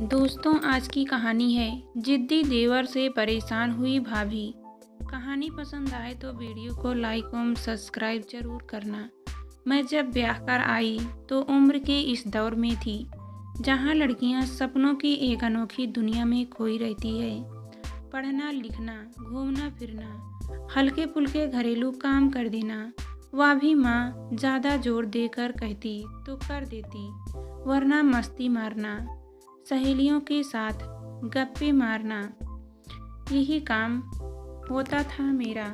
दोस्तों, आज की कहानी है जिद्दी देवर से परेशान हुई भाभी। कहानी पसंद आए तो वीडियो को लाइक और सब्सक्राइब जरूर करना। मैं जब ब्याह कर आई तो उम्र के इस दौर में थी जहां लड़कियां सपनों की एक अनोखी दुनिया में खोई रहती है। पढ़ना लिखना, घूमना फिरना, हल्के फुल्के घरेलू काम कर देना, वह भी माँ ज़्यादा जोर देकर कहती तो कर देती, वरना मस्ती मारना, सहेलियों के साथ गप्पे मारना, यही काम होता था मेरा।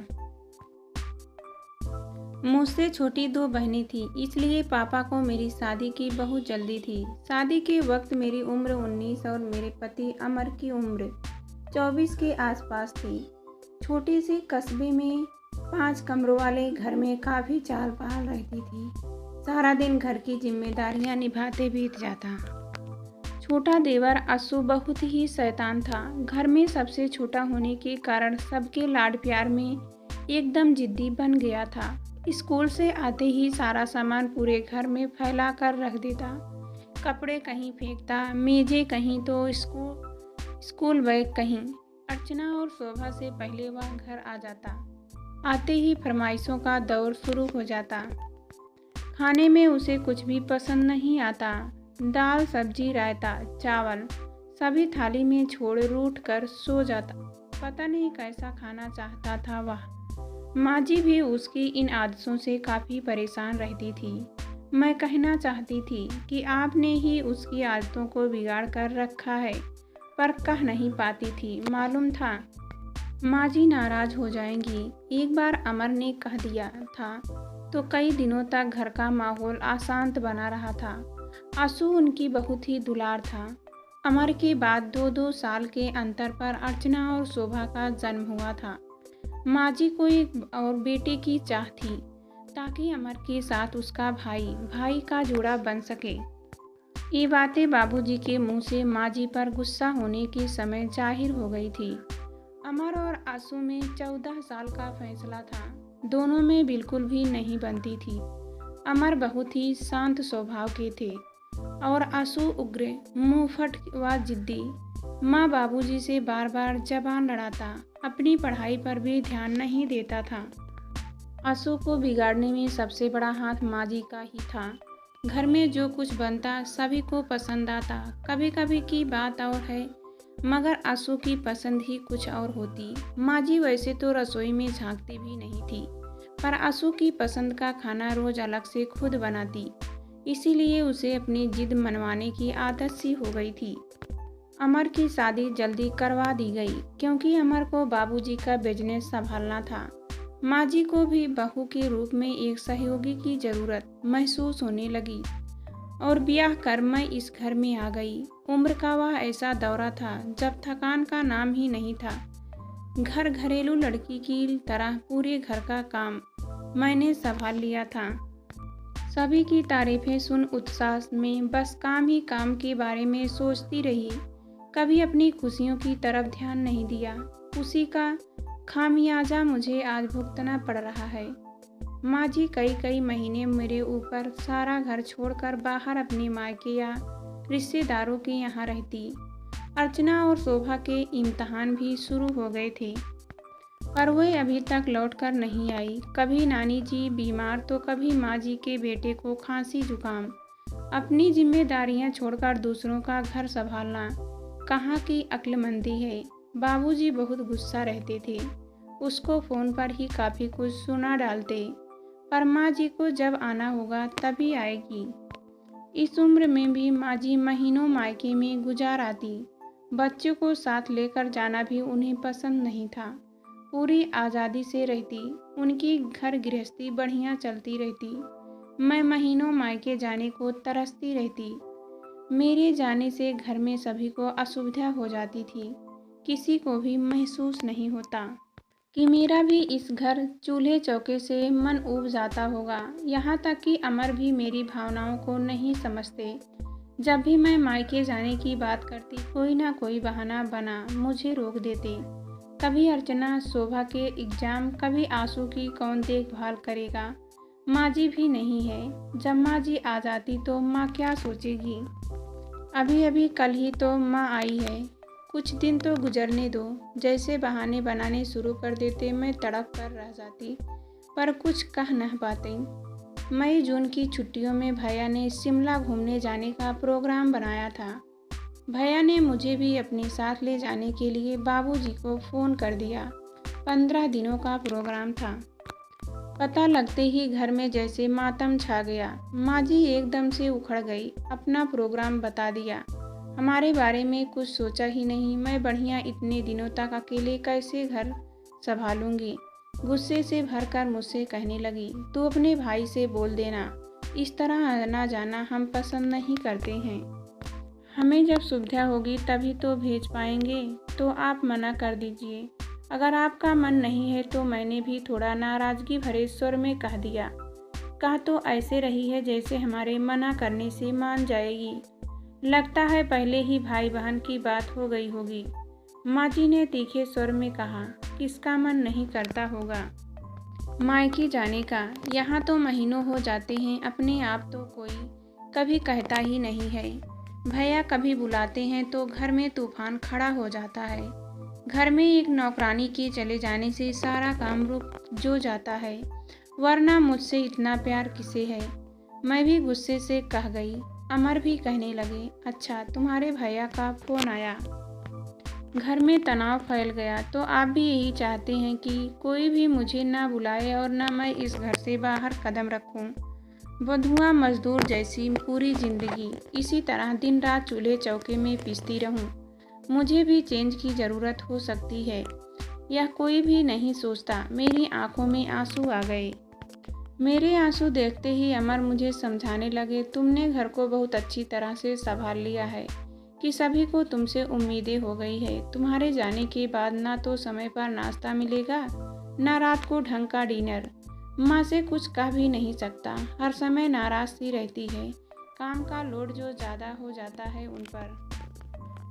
मुझसे छोटी दो बहनें थीं, इसलिए पापा को मेरी शादी की बहुत जल्दी थी। शादी के वक्त मेरी उम्र 19 और मेरे पति अमर की उम्र 24 के आसपास थी। छोटे से कस्बे में 5 कमरों वाले घर में काफ़ी चाल पहल रहती थी। सारा दिन घर की जिम्मेदारियां निभाते बीत जाता। छोटा देवर असु बहुत ही शैतान था। घर में सबसे छोटा होने के कारण सबके लाड प्यार में एकदम जिद्दी बन गया था। स्कूल से आते ही सारा सामान पूरे घर में फैला कर रख देता। कपड़े कहीं फेंकता, मेजें कहीं तो स्कूल बैग कहीं। अर्चना और शोभा से पहले वह घर आ जाता। आते ही फरमाइशों का दौर शुरू हो जाता। खाने में उसे कुछ भी पसंद नहीं आता। दाल, सब्जी, रायता, चावल सभी थाली में छोड़ रूठ कर सो जाता। पता नहीं कैसा खाना चाहता था वह। माँ जी भी उसकी इन आदतों से काफ़ी परेशान रहती थी। मैं कहना चाहती थी कि आपने ही उसकी आदतों को बिगाड़ कर रखा है, पर कह नहीं पाती थी। मालूम था माँ जी नाराज हो जाएंगी। एक बार अमर ने कह दिया था तो कई दिनों तक घर का माहौल अशांत बना रहा था। आंसू उनकी बहुत ही दुलार था। अमर के बाद 2-2 साल के अंतर पर अर्चना और शोभा का जन्म हुआ था। माँ जी को एक और बेटे की चाह थी ताकि अमर के साथ उसका भाई का जोड़ा बन सके। ये बातें बाबूजी के मुंह से माँ जी पर गुस्सा होने के समय जाहिर हो गई थी। अमर और आंसू में 14 साल का फैसला था। दोनों में बिल्कुल भी नहीं बनती थी। अमर बहुत ही शांत स्वभाव के थे और आंसू उग्र, मुंहफट व जिद्दी। माँ बाबूजी से बार बार जबान लड़ाता, अपनी पढ़ाई पर भी ध्यान नहीं देता था। आंसू को बिगाड़ने में सबसे बड़ा हाथ माँ जी का ही था। घर में जो कुछ बनता सभी को पसंद आता। कभी कभी की बात और है, मगर आंसू की पसंद ही कुछ और होती। माँ जी वैसे तो रसोई में झांकती भी नहीं थी, पर आंसू की पसंद का खाना रोज अलग से खुद बनाती। इसीलिए उसे अपनी जिद मनवाने की आदत सी हो गई थी। अमर की शादी जल्दी करवा दी गई क्योंकि अमर को बाबूजी का बिजनेस संभालना था। माँ जी को भी बहू के रूप में एक सहयोगी की जरूरत महसूस होने लगी और ब्याह कर मैं इस घर में आ गई। उम्र का वह ऐसा दौरा था जब थकान का नाम ही नहीं था। घरेलू लड़की की तरह पूरे घर का काम मैंने संभाल लिया था। सभी की तारीफें सुन उत्साह में बस काम ही काम के बारे में सोचती रही। कभी अपनी खुशियों की तरफ ध्यान नहीं दिया। उसी का खामियाजा मुझे आज भुगतना पड़ रहा है। माँ जी कई महीने मेरे ऊपर सारा घर छोड़कर बाहर अपने मायके या रिश्तेदारों के यहाँ रहती। अर्चना और शोभा के इम्तिहान भी शुरू हो गए थे, पर वह अभी तक लौटकर नहीं आई। कभी नानी जी बीमार तो कभी माँ जी के बेटे को खांसी जुकाम। अपनी जिम्मेदारियां छोड़कर दूसरों का घर संभालना कहाँ की अक्लमंदी है। बाबूजी बहुत गुस्सा रहते थे। उसको फ़ोन पर ही काफ़ी कुछ सुना डालते, पर माँ जी को जब आना होगा तभी आएगी। इस उम्र में भी माँ जी महीनों मायके में गुजार आती। बच्चों को साथ लेकर जाना भी उन्हें पसंद नहीं था। पूरी आज़ादी से रहती। उनकी घर गृहस्थी बढ़िया चलती रहती। मैं महीनों मायके जाने को तरसती रहती। मेरे जाने से घर में सभी को असुविधा हो जाती थी। किसी को भी महसूस नहीं होता कि मेरा भी इस घर चूल्हे चौके से मन ऊब जाता होगा। यहाँ तक कि अमर भी मेरी भावनाओं को नहीं समझते। जब भी मैं मायके जाने की बात करती, कोई ना कोई बहाना बना मुझे रोक देते। कभी अर्चना, शोभा के एग्जाम, कभी आंसू की कौन देखभाल करेगा। माँ जी भी नहीं है। जब माँ जी आ जाती तो माँ क्या सोचेगी। अभी अभी कल ही तो माँ आई है, कुछ दिन तो गुजरने दो। जैसे बहाने बनाने शुरू कर देते मैं तड़प कर रह जाती, पर कुछ कह न पाती। मई जून की छुट्टियों में भैया ने शिमला घूमने जाने का प्रोग्राम बनाया था। भैया ने मुझे भी अपने साथ ले जाने के लिए बाबूजी को फ़ोन कर दिया। 15 दिनों का प्रोग्राम था। पता लगते ही घर में जैसे मातम छा गया। माँ जी एकदम से उखड़ गई, अपना प्रोग्राम बता दिया। हमारे बारे में कुछ सोचा ही नहीं। मैं बढ़िया इतने दिनों तक अकेले कैसे घर संभालूंगी। गुस्से से भरकर मुझसे कहने लगी, तू अपने भाई से बोल देना, इस तरह आना जाना हम पसंद नहीं करते हैं। हमें जब सुविधा होगी तभी तो भेज पाएंगे, तो आप मना कर दीजिए। अगर आपका मन नहीं है तो मैंने भी थोड़ा नाराज़गी भरे स्वर में कह दिया। कह तो ऐसे रही है जैसे हमारे मना करने से मान जाएगी। लगता है पहले ही भाई बहन की बात हो गई होगी। माँ जी ने तीखे स्वर में कहा, किसका मन नहीं करता होगा मायके जाने का। यहाँ तो महीनों हो जाते हैं, अपने आप तो कोई कभी कहता ही नहीं है। भैया कभी बुलाते हैं तो घर में तूफान खड़ा हो जाता है। घर में एक नौकरानी के चले जाने से सारा काम रुक जो जाता है, वरना मुझसे इतना प्यार किसे है। मैं भी गुस्से से कह गई। अमर भी कहने लगे, अच्छा तुम्हारे भैया का फ़ोन आया। घर में तनाव फैल गया। तो आप भी यही चाहते हैं कि कोई भी मुझे ना बुलाए और ना मैं इस घर से बाहर कदम रखूं। बंधुआ मजदूर जैसी पूरी जिंदगी इसी तरह दिन रात चूल्हे चौके में पिसती रहूं। मुझे भी चेंज की ज़रूरत हो सकती है। यह कोई भी नहीं सोचता। मेरी आंखों में आंसू आ गए। मेरे आंसू देखते ही अमर मुझे समझाने लगे, तुमने घर को बहुत अच्छी तरह से संभाल लिया है कि सभी को तुमसे उम्मीदें हो गई है। तुम्हारे जाने के बाद ना तो समय पर नाश्ता मिलेगा, ना रात को ढंग का डिनर। माँ से कुछ कह भी नहीं सकता, हर समय नाराज सी रहती है। काम का लोड जो ज़्यादा हो जाता है उन पर।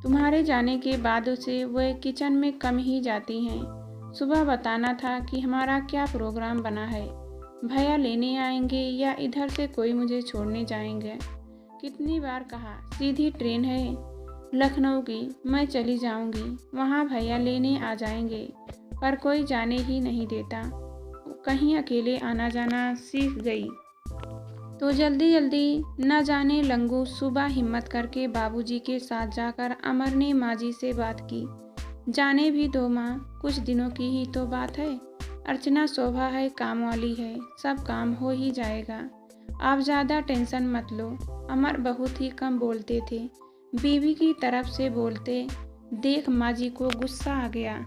तुम्हारे जाने के बाद से वह किचन में कम ही जाती हैं। सुबह बताना था कि हमारा क्या प्रोग्राम बना है, भैया लेने आएंगे या इधर से कोई मुझे छोड़ने जाएंगे। कितनी बार कहा, सीधी ट्रेन है लखनऊ की, मैं चली जाऊंगी, वहाँ भैया लेने आ जाएंगे, पर कोई जाने ही नहीं देता। कहीं अकेले आना जाना सीख गई तो जल्दी जल्दी न जाने लंगू। सुबह हिम्मत करके बाबूजी के साथ जाकर अमर ने माँ जी से बात की। जाने भी दो माँ, कुछ दिनों की ही तो बात है। अर्चना शोभा है, काम वाली है, सब काम हो ही जाएगा। आप ज़्यादा टेंशन मत लो। अमर बहुत ही कम बोलते थे, बीवी की तरफ से बोलते देख माँ जी को गुस्सा आ गया।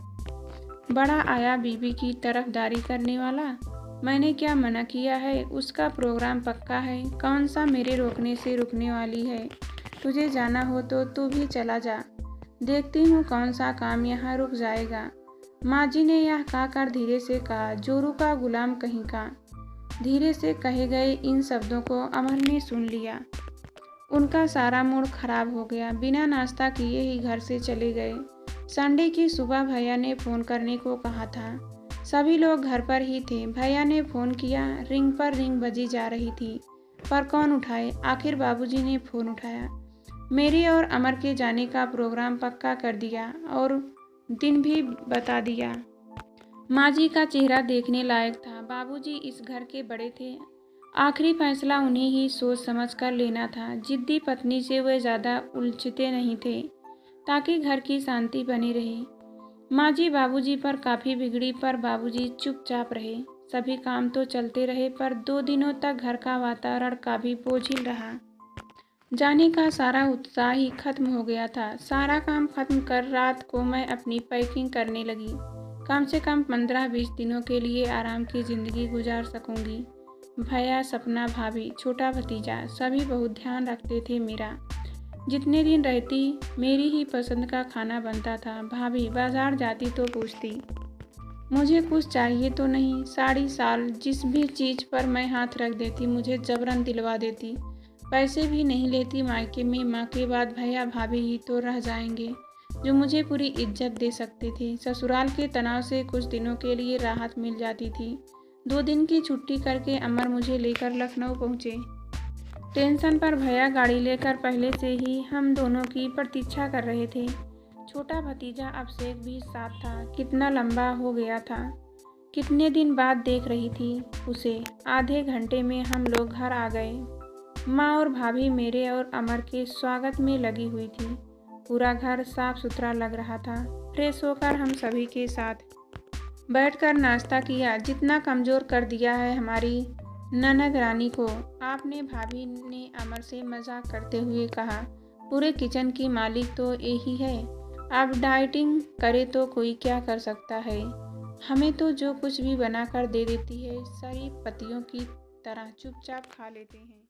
बड़ा आया बीवी की तरफदारी करने वाला। मैंने क्या मना किया है, उसका प्रोग्राम पक्का है, कौन सा मेरे रोकने से रुकने वाली है। तुझे जाना हो तो तू भी चला जा, देखती हूँ कौन सा काम यहाँ रुक जाएगा। माँ जी ने यह कहकर धीरे से कहा, जोरू का गुलाम कहीं का। धीरे से कहे गए इन शब्दों को अमर ने सुन लिया। उनका सारा मूड खराब हो गया। बिना नाश्ता किए ही घर से चले गए। संडे की सुबह भैया ने फ़ोन करने को कहा था। सभी लोग घर पर ही थे। भैया ने फ़ोन किया, रिंग पर रिंग बजी जा रही थी, पर कौन उठाए। आखिर बाबूजी ने फ़ोन उठाया। मेरे और अमर के जाने का प्रोग्राम पक्का कर दिया और दिन भी बता दिया। माँ जी का चेहरा देखने लायक था। बाबूजी इस घर के बड़े थे, आखिरी फैसला उन्हें ही सोच समझ कर लेना था। जिद्दी पत्नी से वे ज़्यादा उलझते नहीं थे ताकि घर की शांति बनी रहे। माँ जी बाबूजी पर काफ़ी बिगड़ी, पर बाबूजी चुपचाप रहे। सभी काम तो चलते रहे, पर 2 दिनों तक घर का वातावरण काफ़ी बोझिल रहा। जाने का सारा उत्साह ही खत्म हो गया था। सारा काम खत्म कर रात को मैं अपनी पैकिंग करने लगी। कम से कम 15-20 दिनों के लिए आराम की ज़िंदगी गुजार सकूंगी। भैया, सपना, भाभी, छोटा भतीजा सभी बहुत ध्यान रखते थे मेरा। जितने दिन रहती मेरी ही पसंद का खाना बनता था। भाभी बाजार जाती तो पूछती, मुझे कुछ चाहिए तो नहीं। साड़ी साल जिस भी चीज़ पर मैं हाथ रख देती मुझे जबरन दिलवा देती। पैसे भी नहीं लेती। मायके में माँ के बाद भैया भाभी ही तो रह जाएंगे जो मुझे पूरी इज्जत दे सकते थे। ससुराल के तनाव से कुछ दिनों के लिए राहत मिल जाती थी। 2 दिन की छुट्टी करके अमर मुझे लेकर लखनऊ पहुँचे। टेंशन पर भैया गाड़ी लेकर पहले से ही हम दोनों की प्रतीक्षा कर रहे थे। छोटा भतीजा अभिषेक भी साथ था। कितना लंबा हो गया था, कितने दिन बाद देख रही थी उसे। आधे घंटे में हम लोग घर आ गए। माँ और भाभी मेरे और अमर के स्वागत में लगी हुई थी। पूरा घर साफ सुथरा लग रहा था। फ्रेश होकर हम सभी के साथ बैठकर नाश्ता किया। जितना कमज़ोर कर दिया है हमारी ननद रानी को आपने, भाभी ने अमर से मजाक करते हुए कहा। पूरे किचन की मालिक तो यही है। अब डाइटिंग करे तो कोई क्या कर सकता है। हमें तो जो कुछ भी बनाकर दे देती है शरीफ पतियों की तरह चुपचाप खा लेते हैं।